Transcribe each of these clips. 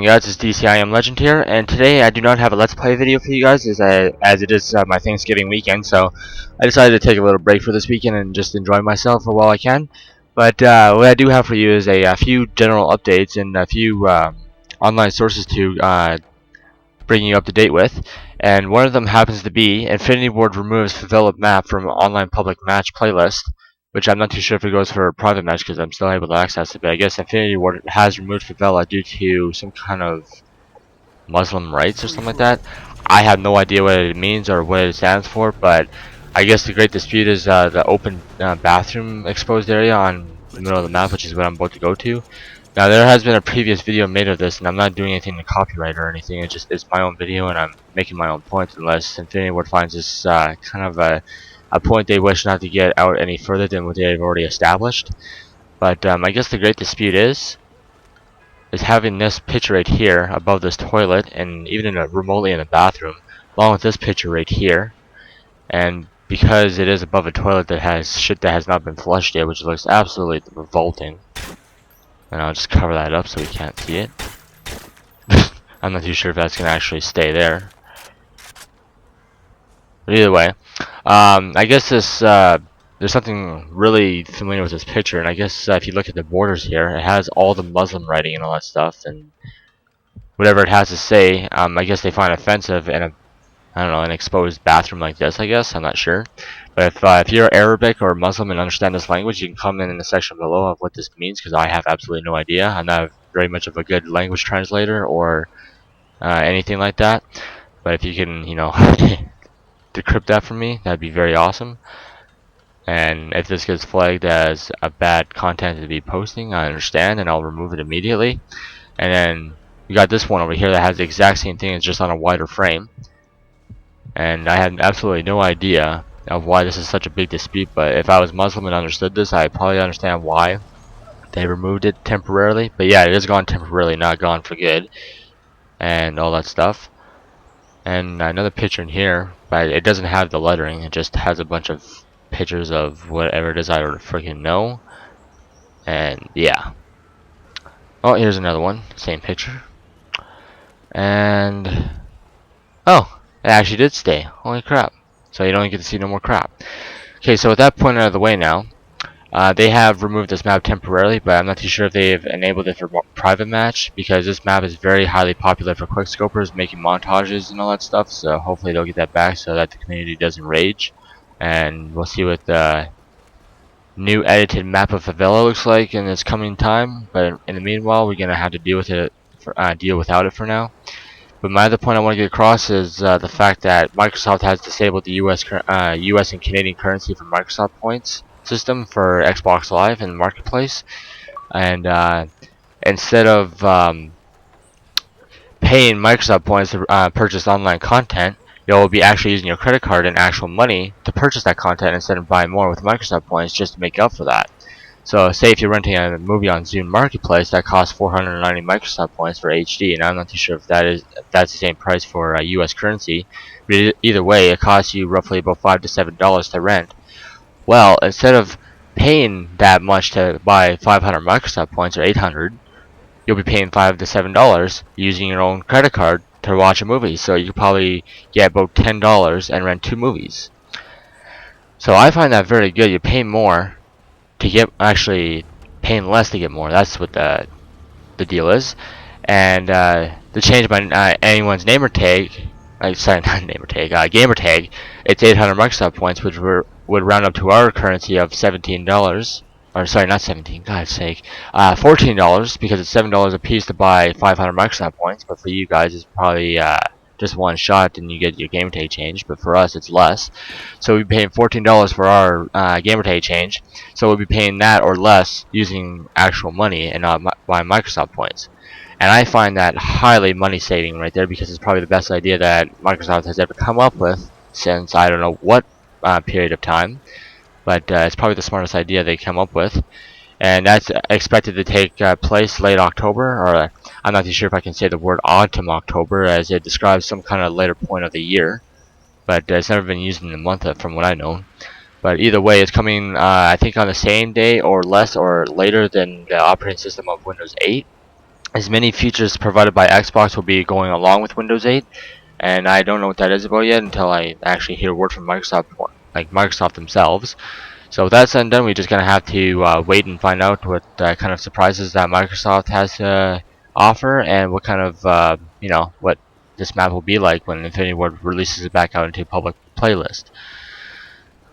going, guys? It's DCIM Legend here, and today I do not have a Let's Play video for you guys as it is my Thanksgiving weekend, so I decided to take a little break for this weekend and just enjoy myself for while I can. But what I do have for you is a few general updates and a few online sources to bring you up to date with, and one of them happens to be Infinity Ward removes Favela map from online public match playlist, which I'm not too sure if it goes for a private match because I'm still able to access it, but I guess Infinity Ward has removed Favela due to some kind of Muslim rights or something like that. I have no idea what it means or what it stands for, but I guess the great dispute is the open bathroom exposed area on the middle of the map, which is what I'm about to go to. Now, there has been a previous video made of this, and I'm not doing anything to copyright or anything. It's my own video, and I'm making my own points, unless Infinity Ward finds this kind of a point they wish not to get out any further than what they've already established. But I guess the great dispute is having this picture right here above this toilet, and even remotely in the bathroom, along with this picture right here. And because it is above a toilet that has shit that has not been flushed yet, which looks absolutely revolting. And I'll just cover that up so we can't see it. I'm not too sure if that's gonna actually stay there. But either way, I guess this there's something really familiar with this picture, and I guess if you look at the borders here, it has all the Muslim writing and all that stuff, and whatever it has to say, I guess they find offensive in a, I don't know, an exposed bathroom like this. I guess I'm not sure, but if you're Arabic or Muslim and understand this language, you can comment in the section below of what this means, because I have absolutely no idea. I'm not very much of a good language translator or anything like that. But if you can, you know, decrypt that for me, that'd be very awesome. And if this gets flagged as a bad content to be posting, I understand, and I'll remove it immediately. And then we got this one over here that has the exact same thing, it's just on a wider frame. And I had absolutely no idea of why this is such a big dispute, but if I was Muslim and understood this, I'd probably understand why they removed it temporarily. But yeah, it is gone temporarily, not gone for good, and all that stuff. And another picture in here, but it doesn't have the lettering, it just has a bunch of pictures of whatever it is I freaking know. And yeah. Oh, here's another one, same picture. And oh, it actually did stay. Holy crap. So you don't get to see no more crap. Okay, so with that point out of the way now, they have removed this map temporarily, but I'm not too sure if they've enabled it for private match, because this map is very highly popular for quickscopers making montages and all that stuff, so hopefully they'll get that back so that the community doesn't rage. And we'll see what the new edited map of Favela looks like in its coming time, but in the meanwhile we're gonna have to deal with it deal without it for now. But my other point I want to get across is the fact that Microsoft has disabled the US and Canadian currency for Microsoft points system for Xbox Live in the marketplace, and instead of paying Microsoft points to purchase online content, you'll be actually using your credit card and actual money to purchase that content instead of buying more with Microsoft points just to make up for that. So say if you're renting a movie on Zune Marketplace, that costs 490 Microsoft points for HD, and I'm not too sure if that's the same price for US currency, but either way it costs you roughly about $5 to $7 to rent. Well, instead of paying that much to buy 500 Microsoft points or 800, you'll be paying $5 to $7 using your own credit card to watch a movie. So you could probably get about $10 and rent 2 movies. So I find that very good. You pay more to get, actually paying less to get more. That's what the deal is. And to change my anyone's gamer tag, sorry, not gamer tag, it's 800 Microsoft points, which would round up to our currency of $17. Or sorry, not 17. God's sake, $14, because it's $7 a piece to buy 500 Microsoft points. But for you guys, it's probably just one shot and you get your gamer tag change, but for us it's less. So we'd be paying $14 for our gamer tag change, so we'll be paying that or less using actual money and not buying Microsoft points. And I find that highly money saving right there, because it's probably the best idea that Microsoft has ever come up with since I don't know what period of time, but it's probably the smartest idea they come up with. And that's expected to take place late October, or I'm not too sure if I can say the word autumn October, as it describes some kind of later point of the year, but it's never been used in a month from what I know. But either way, it's coming I think on the same day or less or later than the operating system of Windows 8. as many features provided by Xbox will be going along with Windows 8, and I don't know what that is about yet until I actually hear a word from Microsoft, like Microsoft themselves. So with that said and done, we're just gonna have to wait and find out what kind of surprises that Microsoft has to offer, and what kind of what this map will be like when Infinity Ward releases it back out into a public playlist.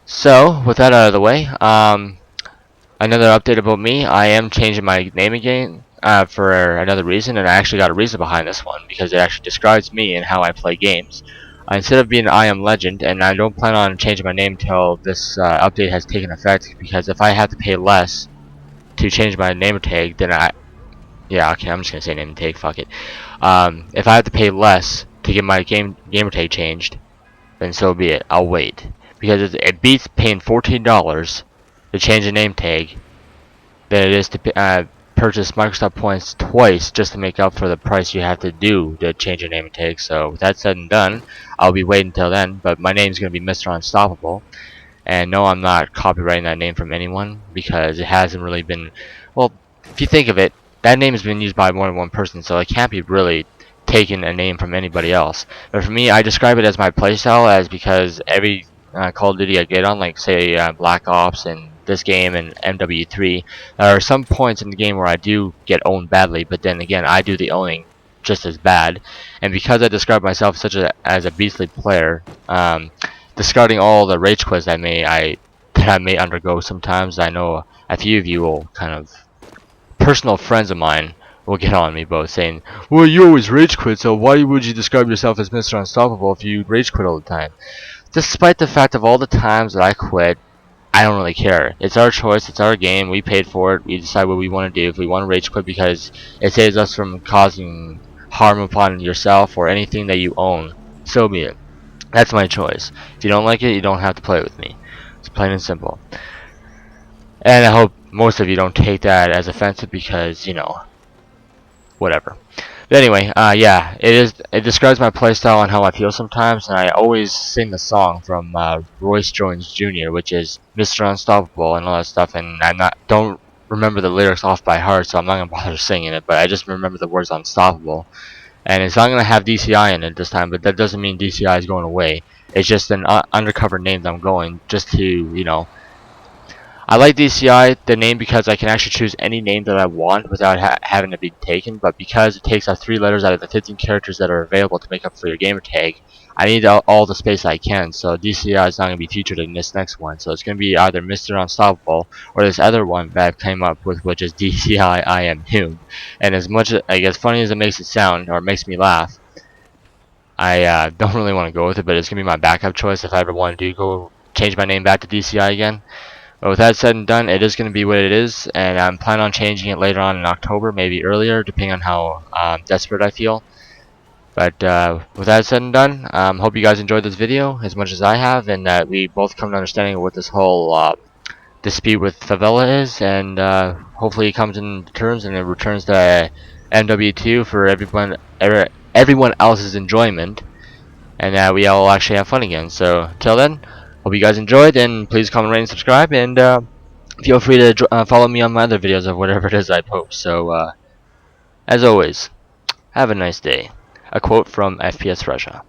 So with that out of the way, another update about me, I am changing my name again for another reason, and I actually got a reason behind this one because it actually describes me and how I play games. Instead of being I Am Legend, and I don't plan on changing my name until this update has taken effect, because if I have to pay less to change my name tag, then yeah, okay, I'm just gonna say name tag, fuck it. If I have to pay less to get my gamer tag changed, then so be it. I'll wait, because it beats paying $14 to change a name tag than it is to purchase Microsoft points twice just to make up for the price you have to do to change your name tag. So with that said and done, I'll be waiting until then, but my name's going to be Mr. Unstoppable. And no, I'm not copyrighting that name from anyone, because it hasn't really been, well, if you think of it, that name has been used by more than one person, so it can't be really taking a name from anybody else. But for me, I describe it as my playstyle, as because every Call of Duty I get on, like say Black Ops and this game and MW3, there are some points in the game where I do get owned badly, but then again, I do the owning just as bad. And because I describe myself as a beastly player, discarding all the rage quits that I may undergo sometimes, I know a few of you will kind of, personal friends of mine will get on me both saying, well, you always rage quit, so why would you describe yourself as Mr. Unstoppable if you rage quit all the time? Despite the fact of all the times that I quit, I don't really care. It's our choice, it's our game, we paid for it, we decide what we want to do. If we want to rage quit because it saves us from causing harm upon yourself or anything that you own, so be it. That's my choice. If you don't like it, you don't have to play with me. It's plain and simple. And I hope most of you don't take that as offensive, because, you know, whatever. But anyway, yeah, it describes my playstyle and how I feel sometimes, and I always sing the song from Royce Jones Jr., which is Mr. Unstoppable and all that stuff, and don't remember the lyrics off by heart, so I'm not gonna bother singing it, but I just remember the words Unstoppable. And it's not gonna have DCI in it this time, but that doesn't mean DCI is going away. It's just an undercover name that I'm going, just to, you know, I like DCI, the name, because I can actually choose any name that I want without having to be taken, but because it takes out 3 letters out of the 15 characters that are available to make up for your gamer tag, I need all the space I can, so DCI is not going to be featured in this next one, so it's going to be either Mr. Unstoppable or this other one that I've came up with, which is DCI I Am Noob. And as much as funny as it makes it sound, or it makes me laugh, I don't really want to go with it, but it's going to be my backup choice if I ever want to go change my name back to DCI again. But with that said and done, it is going to be what it is, and I'm planning on changing it later on in October, maybe earlier, depending on how desperate I feel. But with that said and done, hope you guys enjoyed this video as much as I have, and that we both come to understanding of what this whole dispute with Favela is, and hopefully it comes in terms and it returns to MW2 for everyone else's enjoyment, and that we all actually have fun again. So till then, hope you guys enjoyed, and please comment, rate, and subscribe, and feel free to follow me on my other videos of whatever it is I post. So as always, have a nice day. A quote from FPS Russia.